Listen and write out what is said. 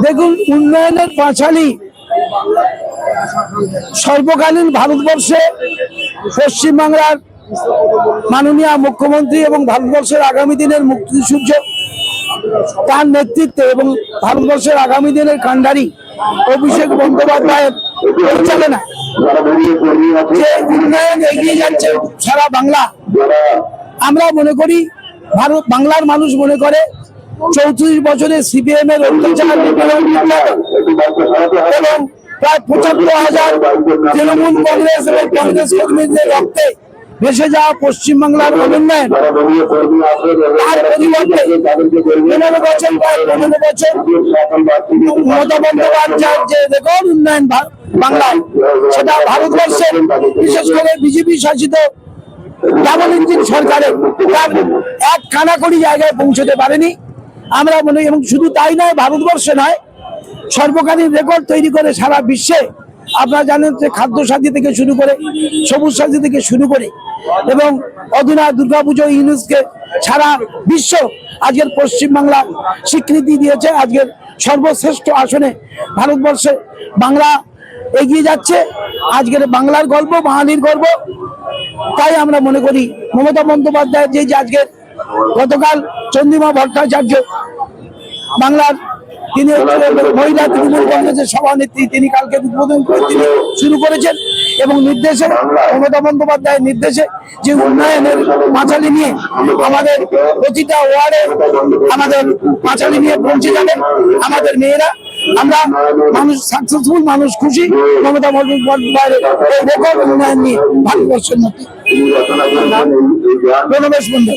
দেখুন, উন্নয়নের পাঁচালী সর্বকালীন ভারতবর্ষে পশ্চিমবাংলার মাননীয় মুখ্যমন্ত্রী এবং ভারতবর্ষের আগামী দিনের মুক্তিসূর্য তার নেতৃত্বে এবং ভারতবর্ষের আগামী দিনের কাণ্ডারি অভিষেক বন্দ্যোপাধ্যায়ের পরিচালনা যে উন্নয়ন এগিয়ে যাচ্ছে সারা বাংলা, আমরা মনে করি বাংলার মানুষ মনে করে 34 বছরে সিপিএম এর অত্যাচার এবং প্রায় 75,000 তৃণমূল কংগ্রেস এবং কংগ্রেস কর্মীদের রক্তে ভেসে যাওয়া পশ্চিমবাংলার অনুন্নয়ন, তার পরিবর্তে 15 বছর মমতা বন্দ্যোপাধ্যায়ের যে রেকর্ড উন্নয়ন বাংলায়, সেটা ভারতবর্ষের বিশেষ করে বিজেপি শাসিত ডাবল ইঞ্জিন সরকারের তার এক কানাকড়ি জায়গায় পৌঁছতে পারেনি। আমরা মনে, এবং শুধু তাই নয়, ভারতবর্ষে নয়, সর্বকালীন রেকর্ড তৈরি করে সারা বিশ্বে। আপনারা জানেন যে খাদ্য সাথী থেকে শুরু করে সবুজ সাথী থেকে শুরু করে এবং অধুনা দুর্গাপুজো ইউনেস্কোকে সারা বিশ্ব আজকের পশ্চিমবাংলা স্বীকৃতি দিয়েছে। আজকের সর্বশ্রেষ্ঠ আসনে ভারতবর্ষে বাংলা এগিয়ে যাচ্ছে। আজকের বাংলার গল্প, বাঙালির গর্ব। তাই আমরা মনে করি মমতা বন্দ্যোপাধ্যায়ের যে আজকের গতকাল চন্দ্রিমা ভট্টাচার্য বাংলার তিনি মহিলা তৃণমূল কংগ্রেসের সভানেত্রী, তিনি কালকে উদ্বোধন করে তিনি শুরু করেছেন এবং নির্দেশে মমতা বন্দ্যোপাধ্যায়ের নির্দেশে যে উন্নয়নের পাঁচালী নিয়ে আমাদের প্রতিটা ওয়ার্ডে আমাদের পাঁচালী নিয়ে পৌঁছে যাবে আমাদের মেয়েরা। আমরা মানুষ সাকসেসফুল, মানুষ খুশি মমতা বন্দ্যোপাধ্যায়ের রেকর্ড উন্নয়ন নিয়ে ভারতবর্ষের মধ্যে। প্রণবেশ মন্ডল।